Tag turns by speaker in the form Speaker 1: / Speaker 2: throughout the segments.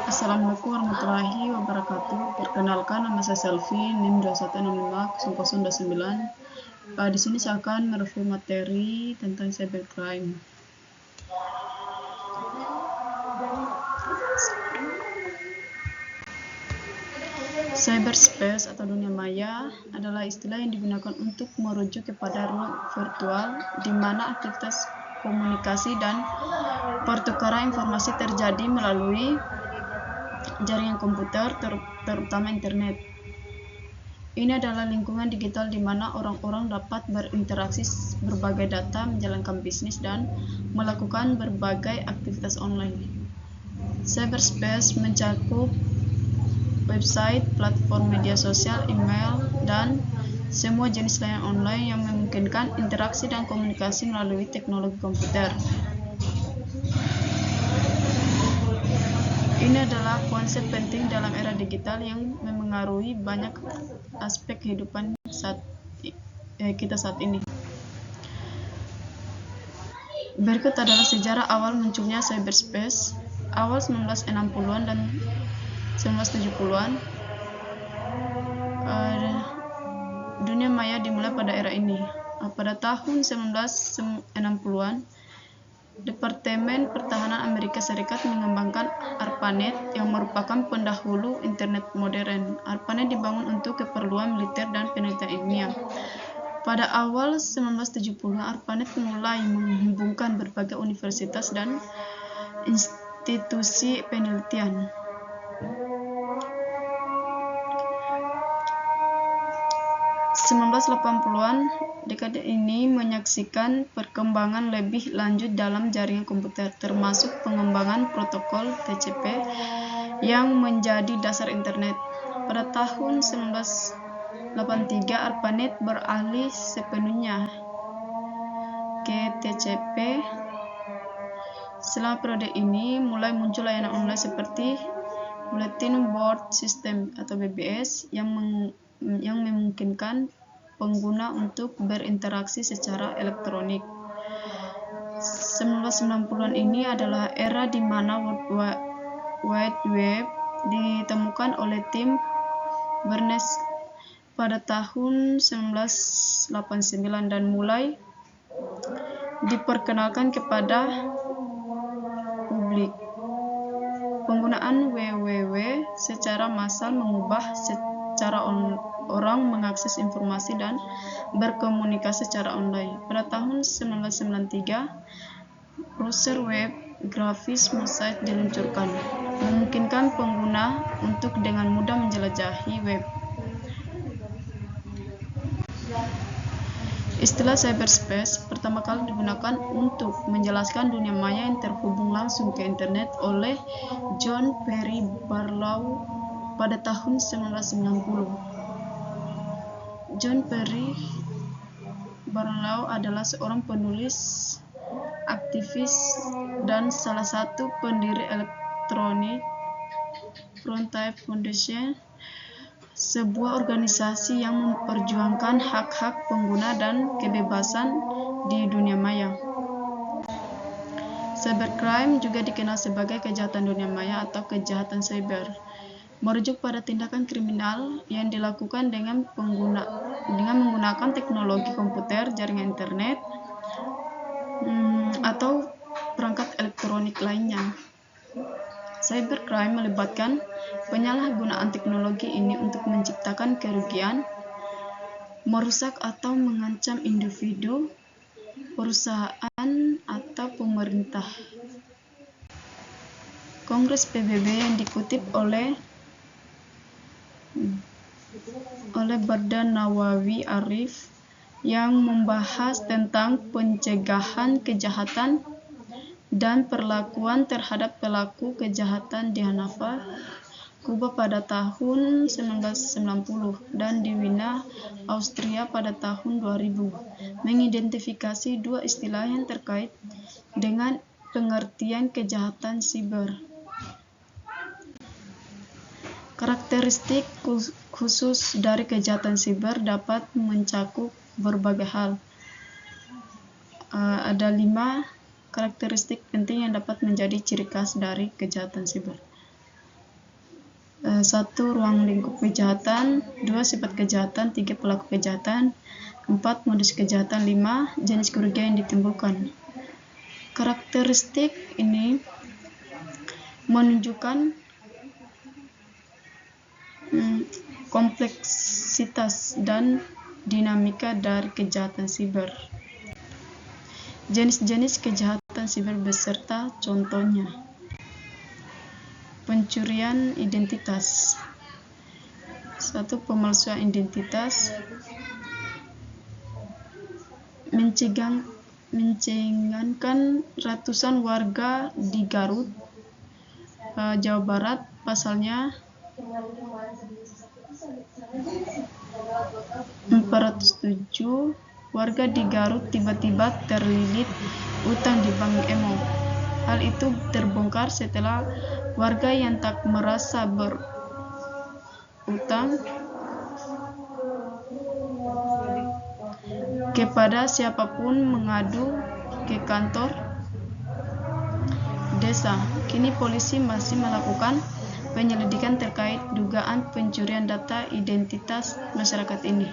Speaker 1: Assalamualaikum warahmatullahi wabarakatuh. Perkenalkan, nama saya Selvi, NIM 21650029. Di sini saya akan mereview materi tentang cybercrime. Cyberspace atau dunia maya adalah istilah yang digunakan untuk merujuk kepada ruang virtual di mana aktivitas komunikasi dan pertukaran informasi terjadi melalui jaringan komputer, terutama internet. Ini adalah lingkungan digital di mana orang-orang dapat berinteraksi berbagai data, menjalankan bisnis, dan melakukan berbagai aktivitas online. Cyberspace mencakup website, platform media sosial, email, dan semua jenis layanan online yang memungkinkan interaksi dan komunikasi melalui teknologi komputer. Ini adalah konsep penting dalam era digital yang memengaruhi banyak aspek kehidupan kita saat ini. Berikut adalah sejarah awal munculnya cyberspace. Awal 1960-an dan 1970-an, dunia maya dimulai pada era ini. Pada tahun 1960-an, Departemen Pertahanan Amerika Serikat mengembangkan ARPANET yang merupakan pendahulu internet modern. ARPANET dibangun untuk keperluan militer dan penelitian ilmiah. Pada awal 1970, ARPANET mulai menghubungkan berbagai universitas dan institusi penelitian. Dekade ini menyaksikan perkembangan lebih lanjut dalam jaringan komputer, termasuk pengembangan protokol TCP yang menjadi dasar internet. Pada tahun 1983, ARPANET beralih sepenuhnya ke TCP. Selama periode ini, mulai muncul layanan online seperti Bulletin Board System atau BBS yang memungkinkan pengguna untuk berinteraksi secara elektronik. 1990-an ini adalah era di mana World Wide Web ditemukan oleh tim Berners pada tahun 1989 dan mulai diperkenalkan kepada publik. Penggunaan www secara massal mengubah cara orang mengakses informasi dan berkomunikasi secara online. Pada tahun 1993, browser web grafis Mosaic diluncurkan, memungkinkan pengguna untuk dengan mudah menjelajahi web. Istilah cyberspace pertama kali digunakan untuk menjelaskan dunia maya yang terhubung langsung ke internet oleh John Perry Barlow pada tahun 1990. John Perry Barlow adalah seorang penulis, aktivis, dan salah satu pendiri Electronic Frontier Foundation, sebuah organisasi yang memperjuangkan hak-hak pengguna dan kebebasan di dunia maya. Cybercrime juga dikenal sebagai kejahatan dunia maya atau kejahatan cyber, merujuk pada tindakan kriminal yang dilakukan dengan menggunakan teknologi komputer, jaringan internet, atau perangkat elektronik lainnya. Cybercrime melibatkan penyalahgunaan teknologi ini untuk menciptakan kerugian, merusak atau mengancam individu, perusahaan, atau pemerintah. Kongres PBB yang dikutip oleh Barda Nawawi Arif yang membahas tentang pencegahan kejahatan dan perlakuan terhadap pelaku kejahatan di Hanover, Kuba pada tahun 1990 dan di Wina, Austria pada tahun 2000, mengidentifikasi dua istilah yang terkait dengan pengertian kejahatan siber. Karakteristik khusus dari kejahatan siber dapat mencakup berbagai hal. Ada 5 karakteristik penting yang dapat menjadi ciri khas dari kejahatan siber. 1. Ruang lingkup kejahatan. 2. Sifat kejahatan. 3. Pelaku kejahatan. 4. Modus kejahatan. 5. Jenis kerugian yang ditimbulkan. Karakteristik ini menunjukkan kompleksitas dan dinamika dari kejahatan siber. Jenis-jenis kejahatan siber beserta contohnya: pencurian identitas. 1. Pemalsuan identitas. Mencengangkan ratusan warga di Garut, Jawa Barat. Pasalnya 407 warga di Garut tiba-tiba terlilit utang di Bank Emo. Hal itu terbongkar setelah warga yang tak merasa berutang kepada siapapun mengadu ke kantor desa. Kini polisi masih melakukan penyelidikan terkait dugaan pencurian data identitas masyarakat ini.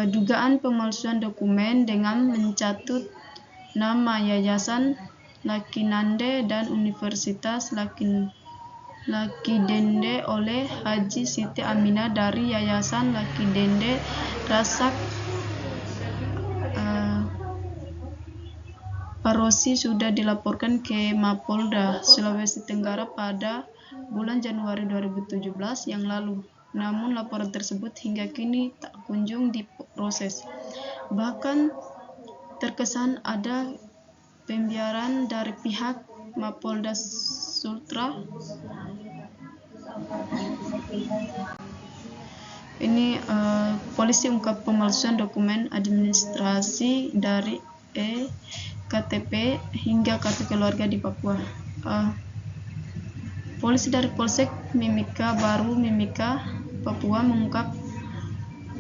Speaker 1: Dugaan pemalsuan dokumen dengan mencatut nama Yayasan Lakinande dan Universitas Lakidende oleh Haji Siti Aminah dari Yayasan Lakidende Rasak Parosi sudah dilaporkan ke Mapolda Sulawesi Tenggara pada bulan Januari 2017 yang lalu. Namun laporan tersebut hingga kini tak kunjung diproses. Bahkan terkesan ada pembiaran dari pihak Mapolda Sultra. Ini polisi ungkap pemalsuan dokumen administrasi dari KTP hingga kartu keluarga di Papua. Polisi dari Polsek Mimika Baru Mimika, Papua mengungkap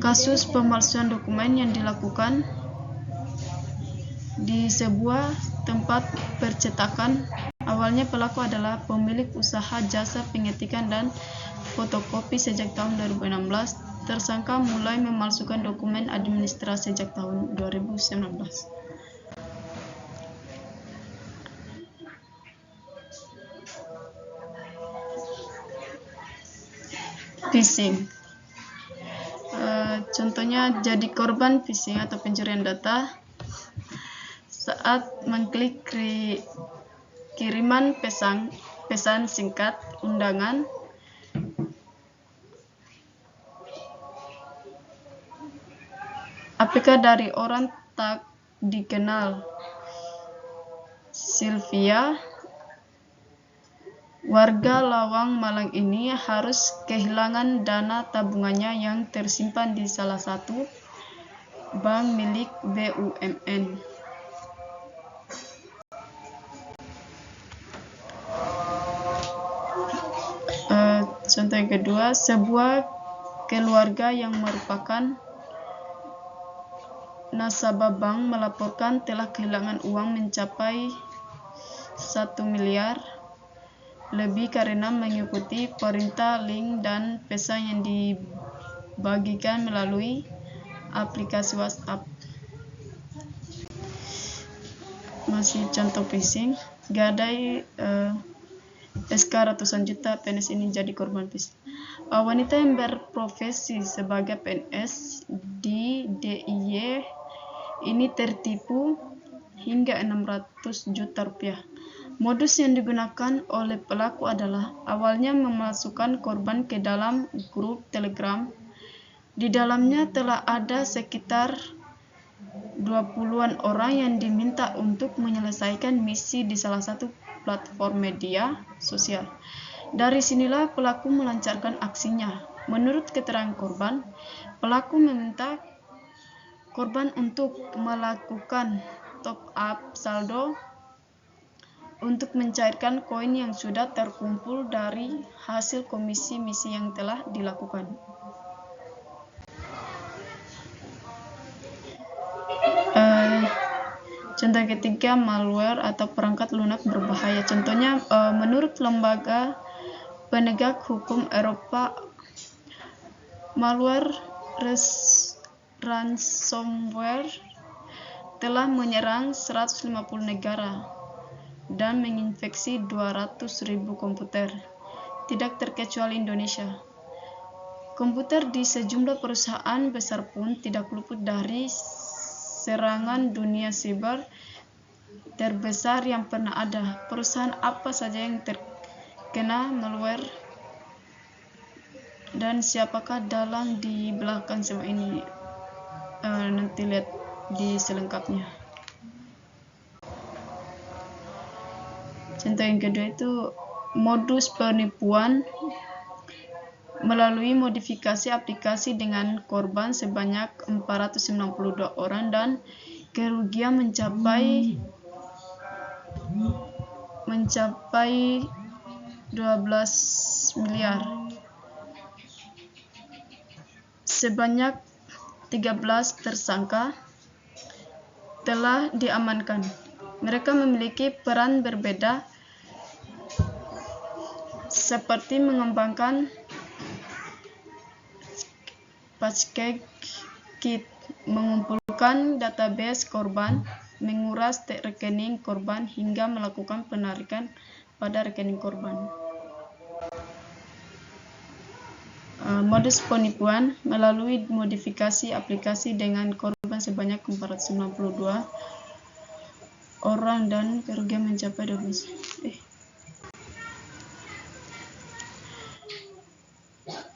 Speaker 1: kasus pemalsuan dokumen yang dilakukan di sebuah tempat percetakan. Awalnya pelaku adalah pemilik usaha jasa pengetikan dan fotokopi sejak tahun 2016. Tersangka mulai memalsukan dokumen administrasi sejak tahun 2019. Phishing. Contohnya jadi korban phishing atau pencurian data saat mengklik kiriman pesan singkat undangan APK dari orang tak dikenal. Sylvia, warga Lawang Malang ini, harus kehilangan dana tabungannya yang tersimpan di salah satu bank milik BUMN. Contoh yang kedua, sebuah keluarga yang merupakan nasabah bank melaporkan telah kehilangan uang mencapai 1 miliar lebih karena mengikuti perintah link dan pesan yang dibagikan melalui aplikasi WhatsApp. Masih contoh phishing, gadai SK ratusan juta PNS ini jadi korban phishing. Wanita yang berprofesi sebagai PNS di DIY ini tertipu hingga 600 juta rupiah. Modus yang digunakan oleh pelaku adalah awalnya memasukkan korban ke dalam grup Telegram. Di dalamnya telah ada sekitar 20-an orang yang diminta untuk menyelesaikan misi di salah satu platform media sosial. Dari sinilah pelaku melancarkan aksinya. Menurut keterangan korban, pelaku meminta korban untuk melakukan top up saldo untuk mencairkan koin yang sudah terkumpul dari hasil komisi misi yang telah dilakukan. Contoh ketiga, malware atau perangkat lunak berbahaya. Contohnya, menurut lembaga penegak hukum Eropa, malware ransomware telah menyerang 150 negara dan menginfeksi 200.000 komputer, tidak terkecuali Indonesia. Komputer di sejumlah perusahaan besar pun tidak luput dari serangan dunia siber terbesar yang pernah ada. Perusahaan apa saja yang terkena malware dan siapakah dalang di belakang semua ini? Nanti lihat di selengkapnya. Contoh yang kedua itu modus penipuan melalui modifikasi aplikasi dengan korban sebanyak 492 orang dan kerugian mencapai 12 miliar. Sebanyak 13 tersangka telah diamankan. Mereka memiliki peran berbeda seperti mengembangkan patchkit, mengumpulkan database korban, menguras rekening korban, hingga melakukan penarikan pada rekening korban. Modus penipuan melalui modifikasi aplikasi dengan korban sebanyak 492 orang dan kerugian mencapai 12.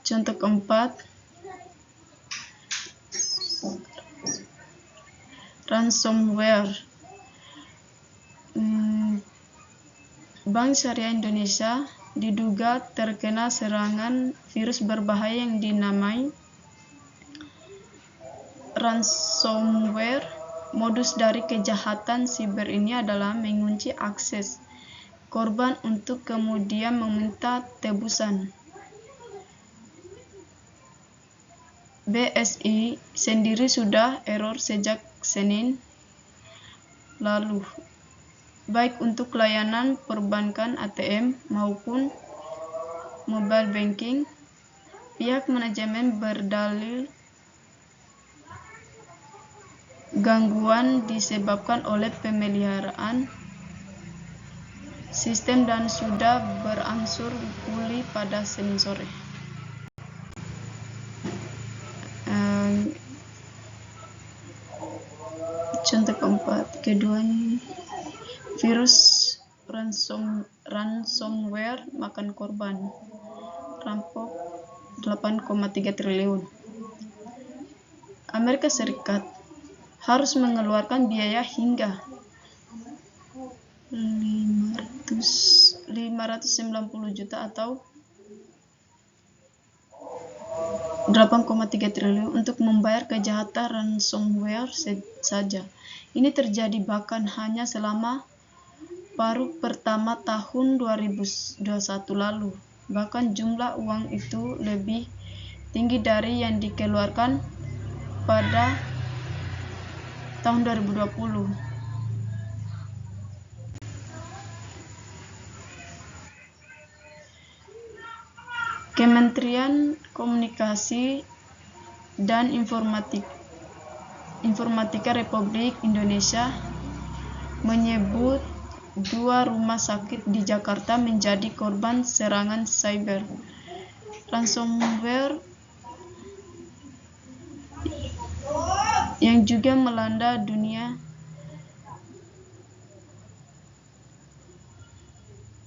Speaker 1: Contoh keempat, ransomware. Bank Syariah Indonesia diduga terkena serangan virus berbahaya yang dinamai ransomware. Modus dari kejahatan siber ini adalah mengunci akses korban untuk kemudian meminta tebusan. BSI sendiri sudah error sejak Senin lalu, baik untuk layanan perbankan ATM maupun mobile banking. Pihak manajemen berdalil gangguan disebabkan oleh pemeliharaan sistem dan sudah berangsur pulih pada Senin sore. Contoh keempat, keduanya virus ransomware makan korban, rampok 8,3 triliun. Amerika Serikat harus mengeluarkan biaya hingga 590 juta atau 8,3 triliun untuk membayar kejahatan ransomware saja. Ini terjadi bahkan hanya selama paruh pertama tahun 2021 lalu. Bahkan jumlah uang itu lebih tinggi dari yang dikeluarkan pada tahun 2020. Kementerian Komunikasi dan Informatika Republik Indonesia menyebut 2 rumah sakit di Jakarta menjadi korban serangan cyber. Ransomware yang juga melanda dunia.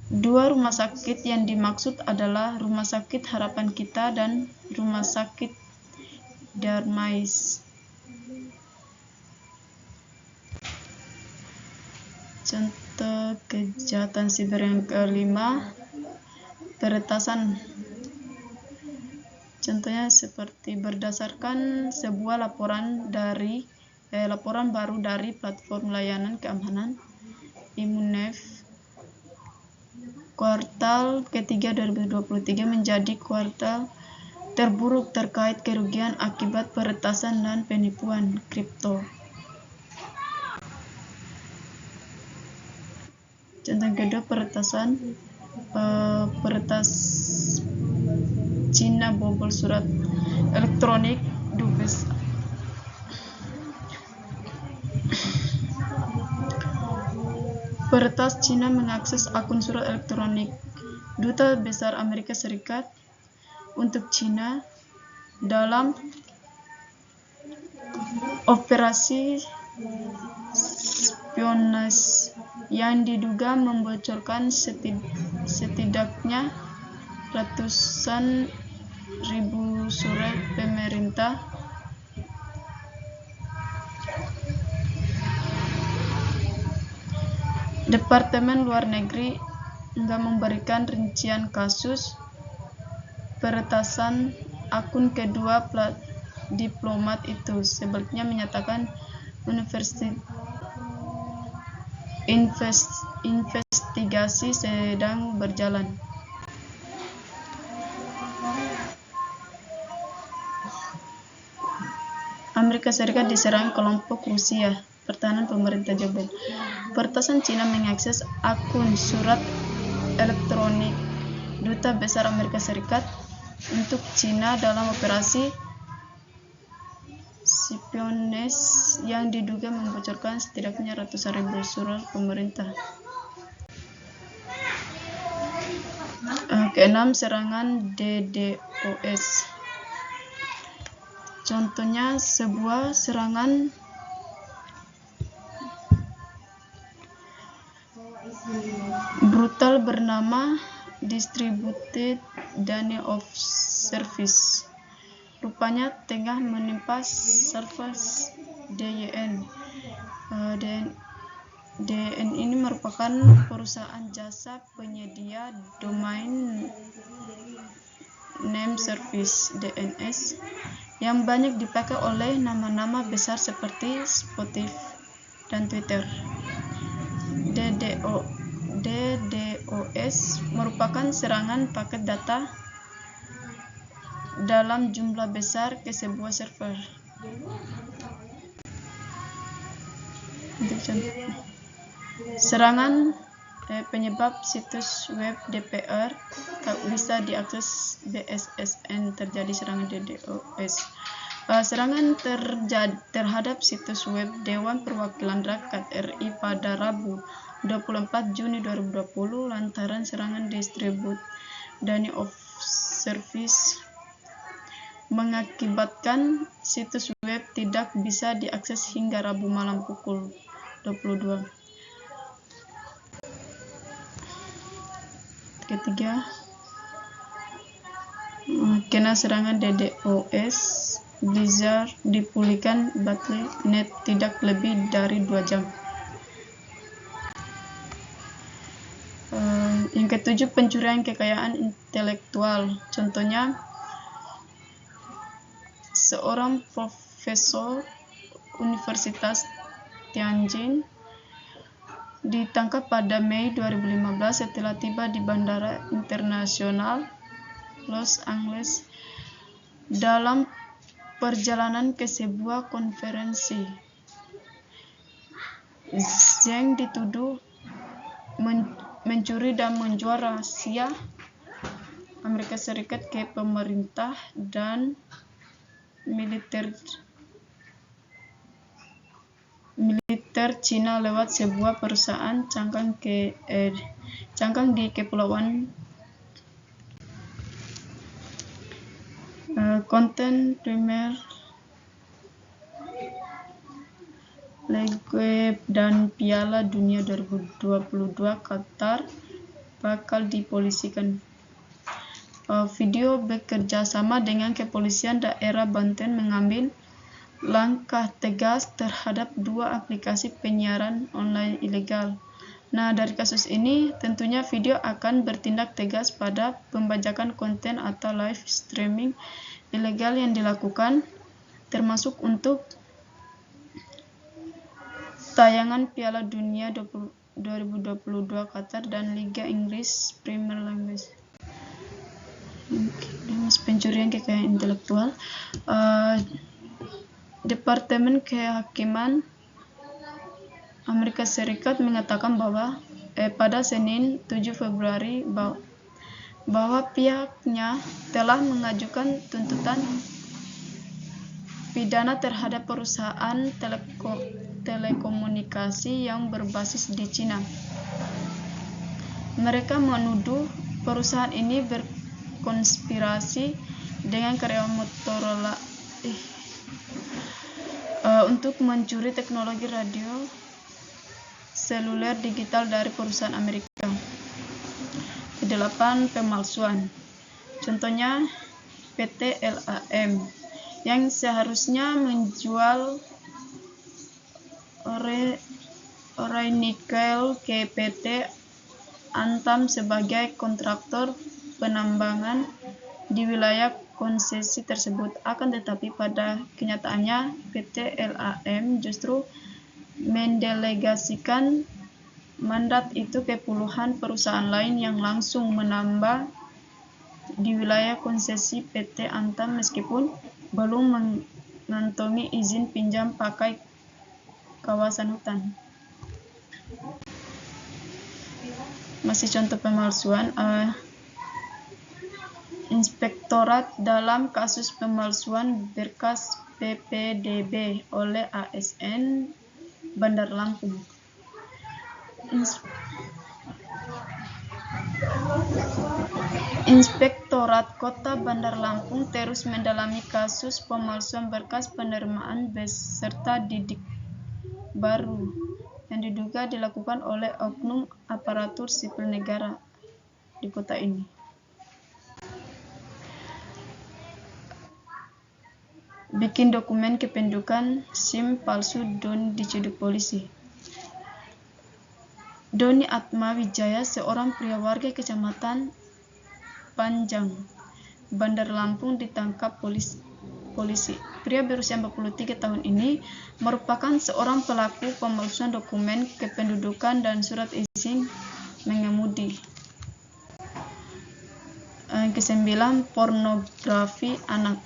Speaker 1: 2 rumah sakit yang dimaksud adalah Rumah Sakit Harapan Kita dan Rumah Sakit Darmais. Contoh kejahatan siber yang kelima, peretasan. Contohnya seperti berdasarkan sebuah laporan baru dari platform layanan keamanan Imunef, kuartal ketiga 2023 menjadi kuartal terburuk terkait kerugian akibat peretasan dan penipuan kripto. Contoh yang kedua, peretas Cina bobol surat elektronik dubes. Peretas Cina mengakses akun surat elektronik Duta Besar Amerika Serikat untuk Cina dalam operasi spionase yang diduga membocorkan setidaknya ratusan ribu surat pemerintah Departemen Luar Negeri enggak memberikan rincian kasus peretasan akun kedua diplomat itu, sebaliknya menyatakan investigasi sedang berjalan. Amerika Serikat diserang kelompok Rusia. Pertahanan pemerintah Joe Biden. Peretasan Cina mengakses akun surat elektronik Duta Besar Amerika Serikat untuk Cina dalam operasi spionase yang diduga membocorkan setidaknya ratusan ribu surat pemerintah. Keenam, serangan DDoS. Contohnya sebuah serangan brutal bernama Distributed Denial of Service. Rupanya tengah menimpa server DYN. DYN ini merupakan perusahaan jasa penyedia domain name service DNS yang banyak dipakai oleh nama-nama besar seperti Spotify dan Twitter. DDoS merupakan serangan paket data dalam jumlah besar ke sebuah server. Serangan penyebab situs web DPR tak bisa diakses BSSN. Terjadi serangan DDoS. Serangan terhadap situs web Dewan Perwakilan Rakyat RI pada Rabu 24 Juni 2020 lantaran serangan Distributed Denial of Service mengakibatkan situs web tidak bisa diakses hingga Rabu malam pukul 22. Ketiga, kena serangan DDoS, Blizzard dipulihkan Battle.net tidak lebih dari 2 jam. Yang ketujuh, pencurian kekayaan intelektual. Contohnya, seorang profesor Universitas Tianjin ditangkap pada Mei 2015 setelah tiba di Bandara Internasional Los Angeles dalam perjalanan ke sebuah konferensi. Zheng dituduh mencuri dan menjual rahasia Amerika Serikat ke pemerintah dan militer Cina lewat sebuah perusahaan cangkang di Kepulauan konten Premier League dan Piala Dunia 2022 Qatar bakal dipolisikan. Video bekerja sama dengan kepolisian daerah Banten mengambil langkah tegas terhadap 2 aplikasi penyiaran online ilegal. Nah, dari kasus ini tentunya video akan bertindak tegas pada pembajakan konten atau live streaming ilegal yang dilakukan, termasuk untuk tayangan Piala Dunia 2022 Qatar dan Liga Inggris Premier League. Pencurian kekayaan intelektual. Departemen Kehakiman Amerika Serikat mengatakan bahwa pada Senin 7 Februari bahwa pihaknya telah mengajukan tuntutan pidana terhadap perusahaan telekomunikasi yang berbasis di Cina. Mereka menuduh perusahaan ini berkonspirasi dengan karyawan Motorola untuk mencuri teknologi radio seluler digital dari perusahaan Amerika. Kedelapan, pemalsuan. Contohnya PT LAM yang seharusnya menjual Orenikel ke PT Antam sebagai kontraktor penambangan di wilayah konsesi tersebut. Akan tetapi pada kenyataannya PT LAM justru mendelegasikan mandat itu ke puluhan perusahaan lain yang langsung menambah di wilayah konsesi PT Antam meskipun belum mengantongi izin pinjam pakai kawasan hutan. Masih contoh pemalsuan. Inspektorat dalam kasus pemalsuan berkas PPDB oleh ASN Bandar Lampung. Inspektorat Kota Bandar Lampung terus mendalami kasus pemalsuan berkas penerimaan beserta didik baru yang diduga dilakukan oleh oknum aparatur sipil negara di kota ini. Bikin dokumen kependudukan SIM palsu, Doni diciduk polisi. Doni Atma Wijaya, seorang pria warga Kecamatan Panjang, Bandar Lampung, ditangkap polisi. Pria berusia 43 tahun ini merupakan seorang pelaku pemalsuan dokumen kependudukan dan surat izin mengemudi. Kesembilan, pornografi anak.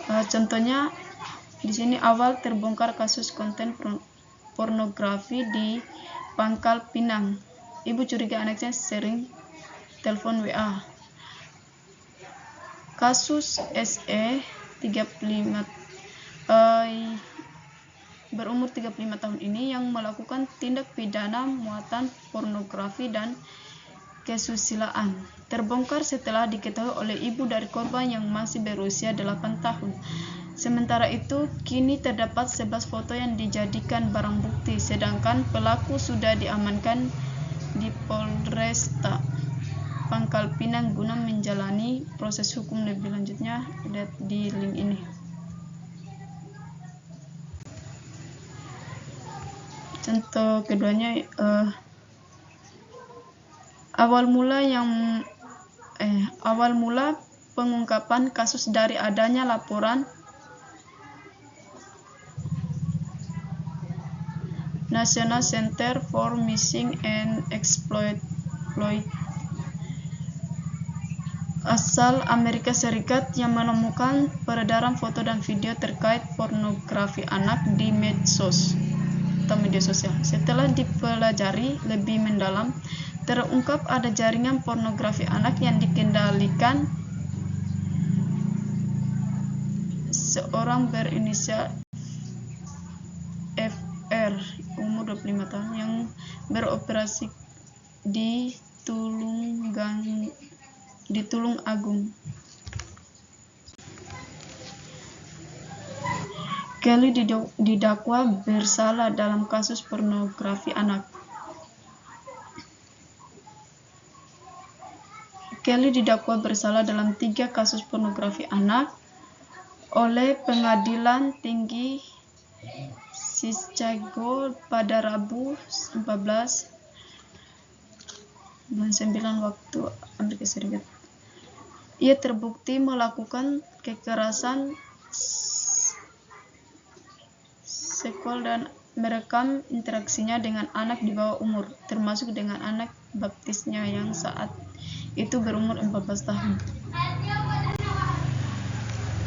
Speaker 1: Contohnya di sini awal terbongkar kasus konten pornografi di Pangkal Pinang. Ibu curiga anaknya sering telepon WA. Kasus SE berumur 35 tahun ini yang melakukan tindak pidana muatan pornografi dan kesusilaan terbongkar setelah diketahui oleh ibu dari korban yang masih berusia 8 tahun. Sementara itu, kini terdapat 11 foto yang dijadikan barang bukti, sedangkan pelaku sudah diamankan di Polresta Pangkal Pinang guna menjalani proses hukum lebih lanjutnya. Lihat di link ini. Contoh keduanya, awal mula pengungkapan kasus dari adanya laporan National Center for Missing and Exploited asal Amerika Serikat yang menemukan peredaran foto dan video terkait pornografi anak di media sosial. Setelah dipelajari lebih mendalam, terungkap ada jaringan pornografi anak yang dikendalikan seorang berinisial FR, umur 25 tahun, yang beroperasi di Tulung Agung. Kelly didakwa bersalah dalam kasus pornografi anak. Kelly didakwa bersalah dalam 3 kasus pornografi anak oleh Pengadilan Tinggi Chicago pada Rabu 14/9 waktu Amerika Serikat. Ia terbukti melakukan kekerasan seksual dan merekam interaksinya dengan anak di bawah umur, termasuk dengan anak baptisnya yang saat itu berumur 14 tahun.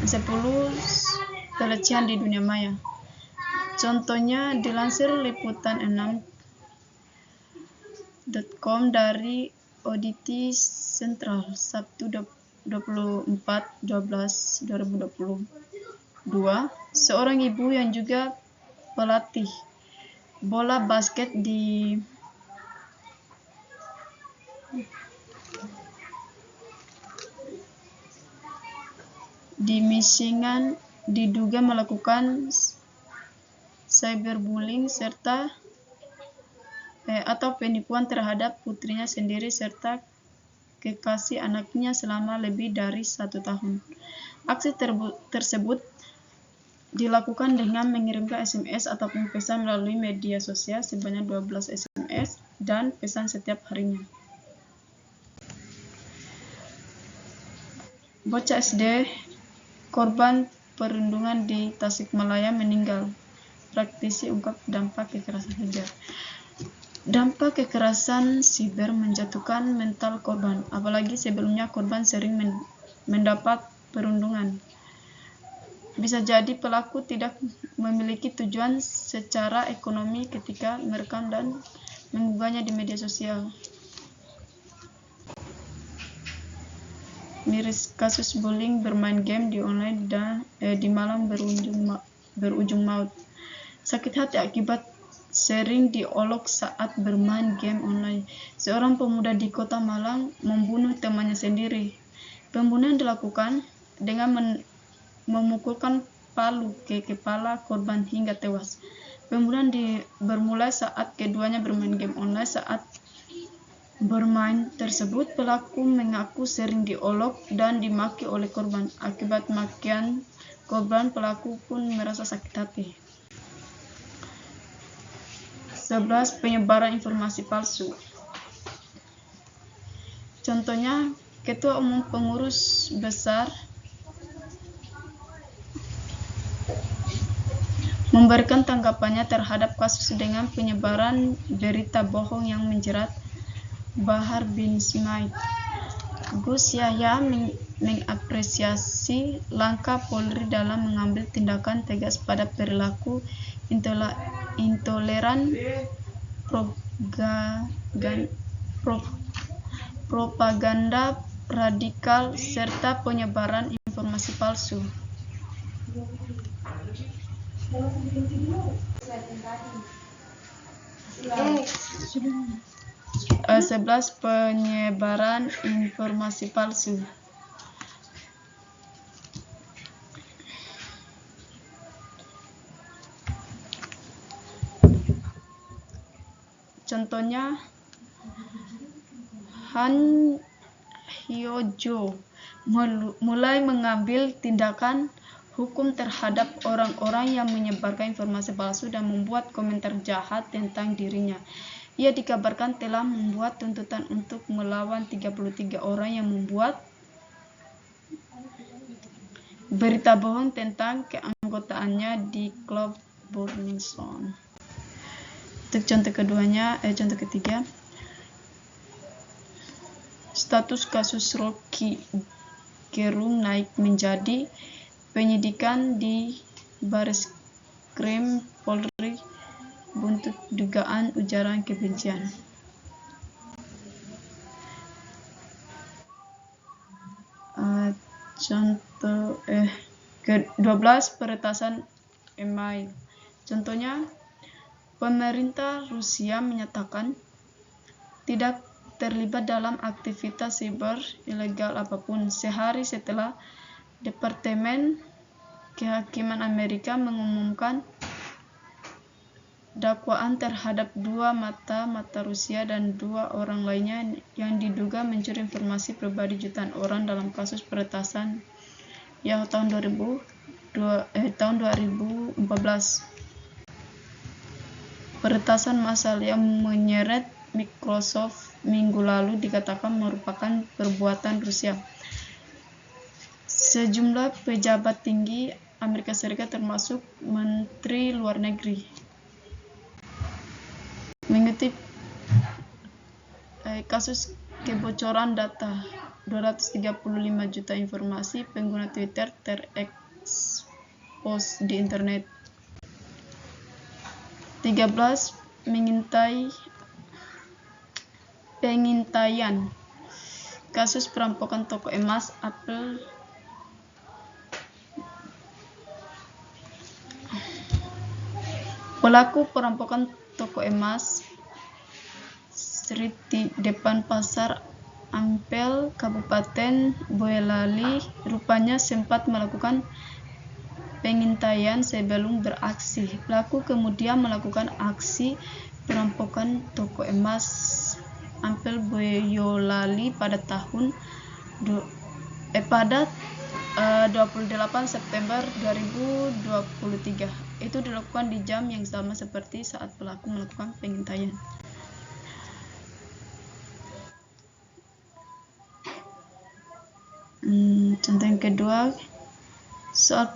Speaker 1: 10 pelecehan di dunia maya. Contohnya dilansir Liputan 6, detik.com dari Auditi Sentral Sabtu 24/12/2022. Seorang ibu yang juga pelatih bola basket di Michigan diduga melakukan cyberbullying atau penipuan terhadap putrinya sendiri serta kekasih anaknya selama lebih dari 1 tahun. Aksi tersebut dilakukan dengan mengirimkan SMS ataupun pesan melalui media sosial sebanyak 12 SMS dan pesan setiap harinya. Bocah SD korban perundungan di Tasikmalaya meninggal. Praktisi ungkap dampak kekerasan siber. Dampak kekerasan siber menjatuhkan mental korban, apalagi sebelumnya korban sering mendapat perundungan. Bisa jadi pelaku tidak memiliki tujuan secara ekonomi ketika merekam dan mengunggahnya di media sosial. Miris kasus bullying bermain game di online dan di Malang berujung maut. Sakit hati akibat sering diolok saat bermain game online. Seorang pemuda di kota Malang membunuh temannya sendiri. Pembunuhan dilakukan dengan memukulkan palu ke kepala korban hingga tewas. Pembunuhan bermula saat keduanya bermain game online. Saat bermain tersebut, pelaku mengaku sering diolok dan dimaki oleh korban. Akibat makian korban, pelaku pun merasa sakit hati. 11. Penyebaran informasi palsu. Contohnya, Ketua Umum Pengurus Besar memberikan tanggapannya terhadap kasus dengan penyebaran berita bohong yang menjerat Bahar bin Smith. Gus Yahya mengapresiasi langkah Polri dalam mengambil tindakan tegas pada perilaku intoleran, propaganda radikal, serta penyebaran informasi palsu. 11. Penyebaran informasi palsu. Contohnya, Han Hyo-jo mulai mengambil tindakan hukum terhadap orang-orang yang menyebarkan informasi palsu dan membuat komentar jahat tentang dirinya. Ia dikabarkan telah membuat tuntutan untuk melawan 33 orang yang membuat berita bohong tentang keanggotaannya di klub Burning Sun. Untuk contoh ketiga, status kasus Rocky Gerung naik menjadi penyidikan di Bareskrim Polri buntut dugaan ujaran kebencian. Ke-12. Peretasan email. Contohnya, pemerintah Rusia menyatakan tidak terlibat dalam aktivitas siber ilegal apapun sehari setelah Departemen Kehakiman Amerika mengumumkan dakwaan terhadap 2 mata Rusia dan 2 orang lainnya yang diduga mencuri informasi pribadi jutaan orang dalam kasus peretasan Yahoo tahun 2014. Peretasan massal yang menyeret Microsoft minggu lalu dikatakan merupakan perbuatan Rusia. Sejumlah pejabat tinggi Amerika Serikat termasuk Menteri Luar Negeri mengutip kasus kebocoran data 235 juta informasi pengguna Twitter terekspos di internet. 13. Pengintaian. Kasus perampokan toko emas Apple Pelaku perampokan toko emas Street di depan pasar Ampel, Kabupaten Boyolali, rupanya sempat melakukan pengintaian sebelum beraksi. Pelaku kemudian melakukan aksi perampokan toko emas Ampel Boyolali pada 28 September 2023. Itu dilakukan di jam yang sama seperti saat pelaku melakukan pengintaian. Contoh yang kedua, soal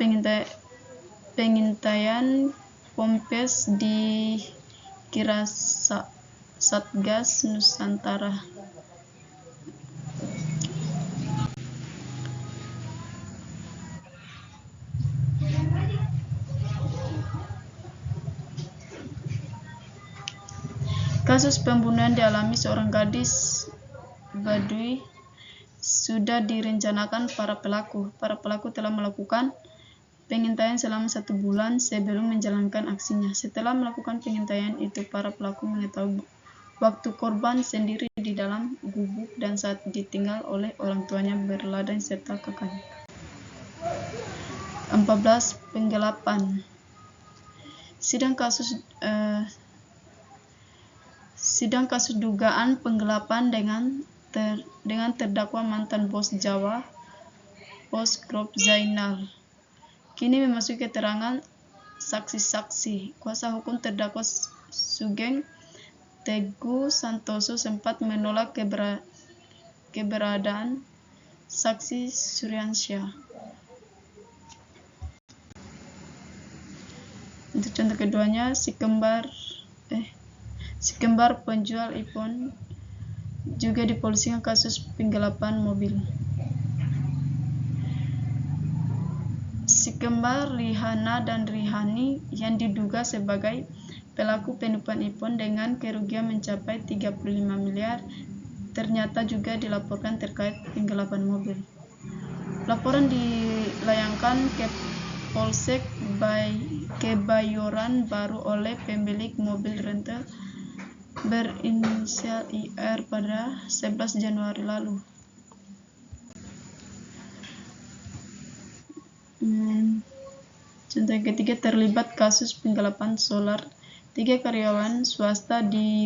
Speaker 1: pengintaian Pompes di Satgas Nusantara. Kasus pembunuhan dialami seorang gadis Baduy sudah direncanakan para pelaku. Para pelaku telah melakukan pengintaian selama 1 bulan sebelum menjalankan aksinya. Setelah melakukan pengintaian itu, para pelaku mengetahui waktu korban sendiri di dalam gubuk dan saat ditinggal oleh orang tuanya berladang serta kakaknya. 14. Penggelapan. Sidang kasus dugaan penggelapan dengan terdakwa mantan bos Jawa Post Group Zainal kini memasuki keterangan saksi-saksi. Kuasa hukum terdakwa Sugeng Teguh Santoso sempat menolak keberadaan saksi Suryansyah. Untuk contoh keduanya, si kembar penjual iPhone juga dipolisikan kasus penggelapan mobil. Si kembar Rihana dan Rihani yang diduga sebagai pelaku penipuan iPhone dengan kerugian mencapai 35 miliar ternyata juga dilaporkan terkait penggelapan mobil. Laporan dilayangkan ke Polsek Kebayoran Baru oleh pemilik mobil rental berinisial IR pada 11 Januari lalu. Contoh yang ketiga, terlibat kasus penggelapan solar. 3 karyawan swasta di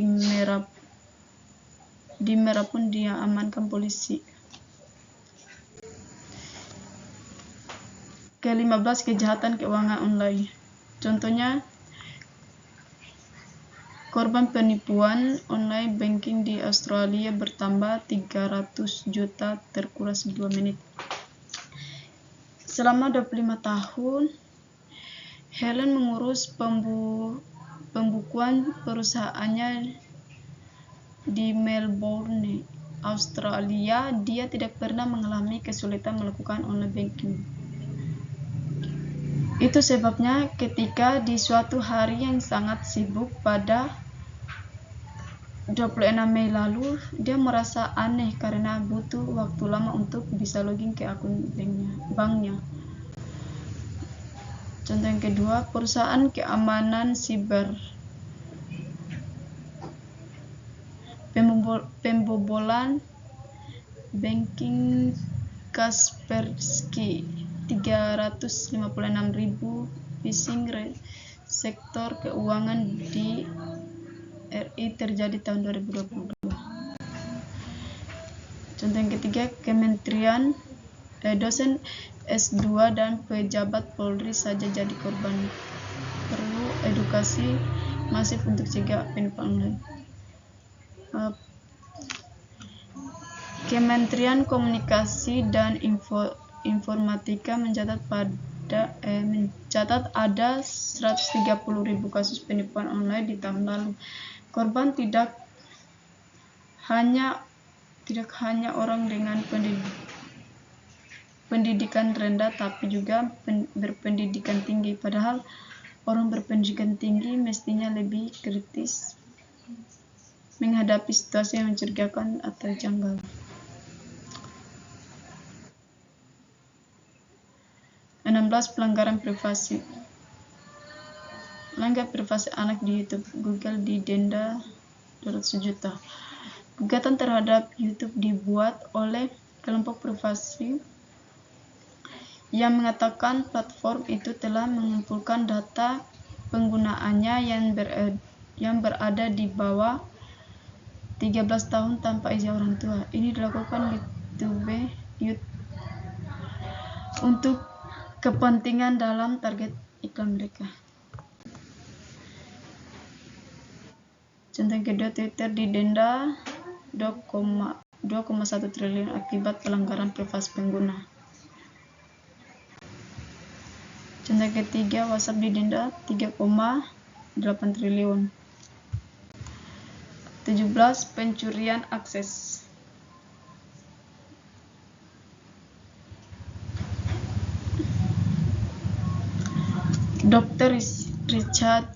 Speaker 1: Merapun diamankan polisi. Ke-15, kejahatan keuangan online. Contohnya, korban penipuan online banking di Australia bertambah 300 juta terkuras 2 menit. Selama 25 tahun, Helen mengurus pembukuan perusahaannya di Melbourne, Australia. Dia tidak pernah mengalami kesulitan melakukan online banking. Itu sebabnya ketika di suatu hari yang sangat sibuk pada 26 Mei lalu, dia merasa aneh karena butuh waktu lama untuk bisa login ke akun banknya. Contoh yang kedua, perusahaan keamanan siber. Pembobolan banking Kaspersky 356.000 phishing sektor keuangan di RI terjadi tahun 2022. Contoh yang ketiga, Kementerian dosen S2 dan pejabat Polri saja jadi korban. Perlu edukasi masif untuk cegah penipuan online. Kementerian Komunikasi dan Informatika mencatat ada 130.000 kasus penipuan online di tahun lalu. Korban tidak hanya orang dengan pendidikan rendah, tapi juga berpendidikan tinggi. Padahal orang berpendidikan tinggi mestinya lebih kritis menghadapi situasi yang mencurigakan atau janggal. 16. Pelanggaran privasi. Melanggar privasi anak di YouTube. Google didenda 200 juta. Gugatan terhadap YouTube dibuat oleh kelompok privasi yang mengatakan platform itu telah mengumpulkan data penggunaannya yang berada di bawah 13 tahun tanpa izin orang tua. Ini dilakukan YouTube untuk kepentingan dalam target iklan mereka. Contoh kedua, Twitter didenda 2,1 triliun akibat pelanggaran privasi pengguna. Contoh ketiga, WhatsApp didenda 3,8 triliun. 17. Pencurian akses. Dr. Richard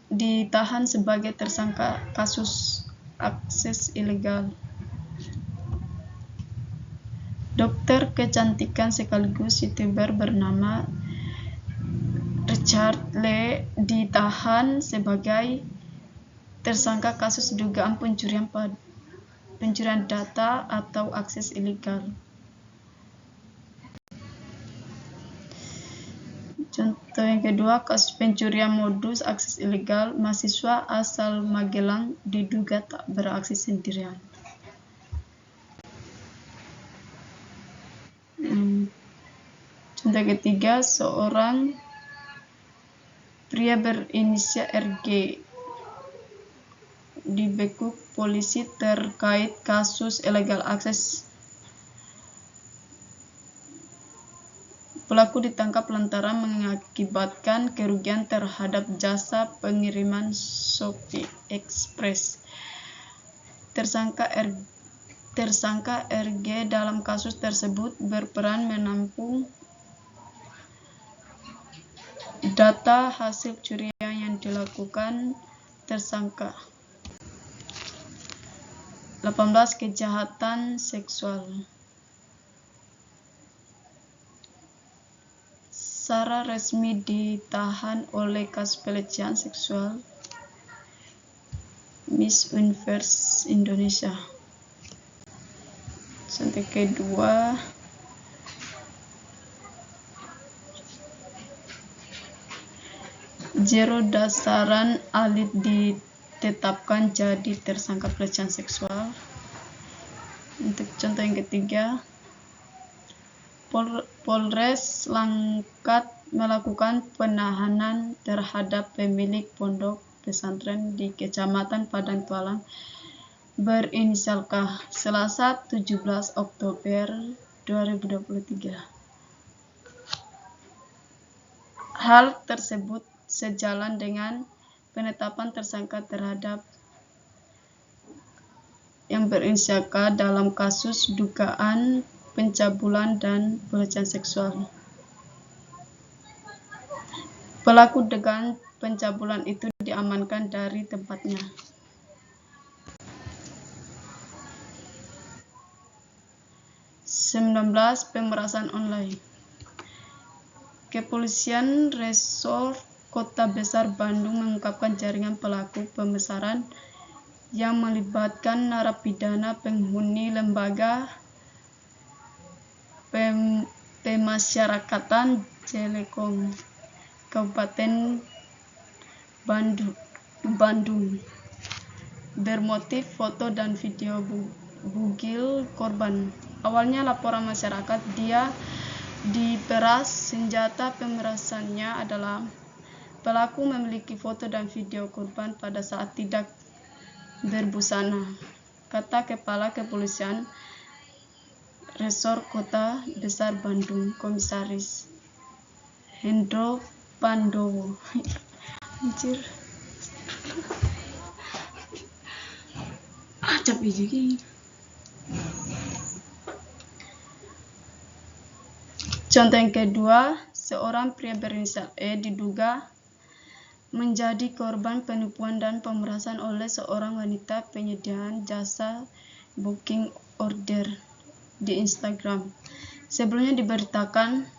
Speaker 1: ditahan sebagai tersangka kasus akses ilegal. Dokter kecantikan sekaligus YouTuber bernama Richard Lee ditahan sebagai tersangka kasus dugaan pencurian data atau akses ilegal. Contoh yang kedua, kasus pencurian modus akses ilegal. Mahasiswa asal Magelang diduga tak beraksi sendirian. Contoh ketiga, seorang pria berinisial RG dibekuk polisi terkait kasus illegal akses. Pelaku ditangkap lantaran mengakibatkan kerugian terhadap jasa pengiriman Shopee Express. Tersangka RG dalam kasus tersebut berperan menampung data hasil curian yang dilakukan tersangka. 18. Kejahatan seksual. Secara resmi ditahan oleh kasus pelecehan seksual Miss Universe Indonesia. Contoh kedua, Jero Dasaran Alit ditetapkan jadi tersangka pelecehan seksual. Untuk contoh yang ketiga, Polres Langkat melakukan penahanan terhadap pemilik pondok pesantren di Kecamatan Padang Tualang berinisial K, Selasa 17 Oktober 2023. Hal tersebut sejalan dengan penetapan tersangka terhadap yang berinisial K dalam kasus dugaan pencabulan dan pelecehan seksual. Pelaku dugaan pencabulan itu diamankan dari tempatnya. Pemerasan online. Kepolisian Resor Kota Besar Bandung mengungkapkan jaringan pelaku pemesaran yang melibatkan narapidana penghuni lembaga pemasyarakatan Jelekong, Kabupaten Bandung, bermotif foto dan video bugil korban. Awalnya laporan masyarakat dia diperas. Senjata pemerasannya adalah pelaku memiliki foto dan video korban pada saat tidak berbusana, kata Kepala Kepolisian Resor Kota Besar Bandung, Komisaris Hendro Pandowo. Anjir. Acap hiji. Contoh yang kedua, seorang pria berinisial E diduga menjadi korban penipuan dan pemerasan oleh seorang wanita penyedia jasa booking order di Instagram. Sebelumnya diberitakan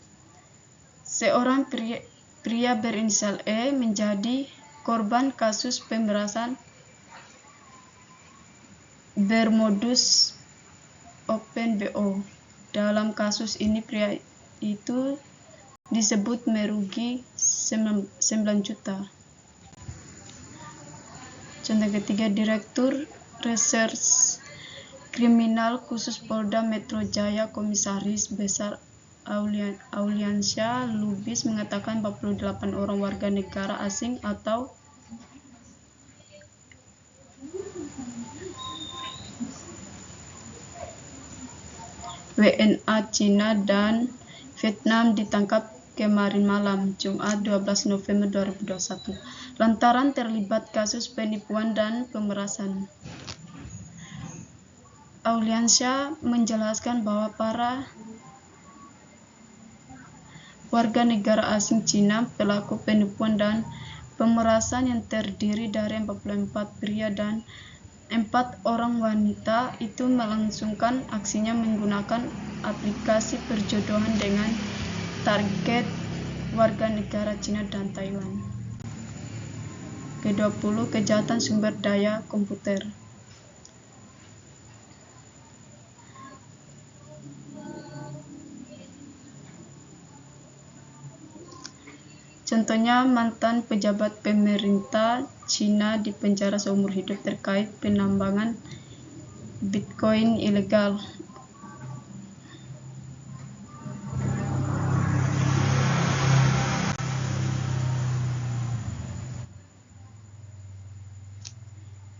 Speaker 1: seorang pria berinisial E menjadi korban kasus pemerasan bermodus open BO. Dalam kasus ini pria itu disebut merugi 9 juta. Contoh ketiga, Direktur Reserse Kriminal Khusus Polda Metro Jaya Komisaris Besar Auliansyah Lubis mengatakan 48 orang warga negara asing atau WNA Cina dan Vietnam ditangkap kemarin malam, Jumat 12 November 2021, lantaran terlibat kasus penipuan dan pemerasan. Auliansyah menjelaskan bahwa para warga negara asing Cina pelaku penipuan dan pemerasan yang terdiri dari 44 pria dan 4 orang wanita itu melangsungkan aksinya menggunakan aplikasi perjodohan dengan target warga negara Cina dan Taiwan. Ke-20, kejahatan sumber daya komputer. Contohnya, mantan pejabat pemerintah Cina dipenjara seumur hidup terkait penambangan Bitcoin ilegal.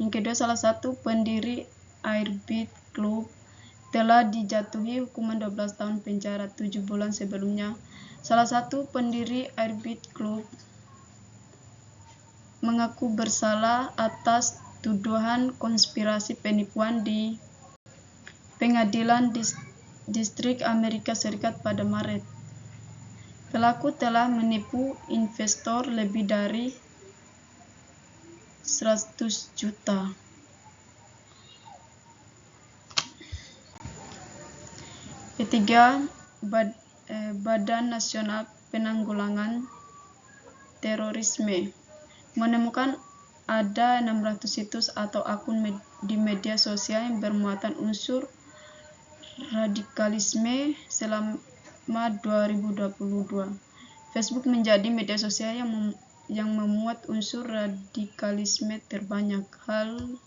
Speaker 1: Yang kedua, salah satu pendiri Airbit Club telah dijatuhi hukuman 12 tahun penjara 7 bulan sebelumnya. Salah satu pendiri Airbit Club mengaku bersalah atas tuduhan konspirasi penipuan di Pengadilan Distrik Amerika Serikat pada Maret. Pelaku telah menipu investor lebih dari 100 juta. Ketiga, Badan Nasional Penanggulangan Terorisme menemukan ada 600 situs atau akun di media sosial yang bermuatan unsur radikalisme selama 2022. Facebook menjadi media sosial yang memuat unsur radikalisme terbanyak. Hal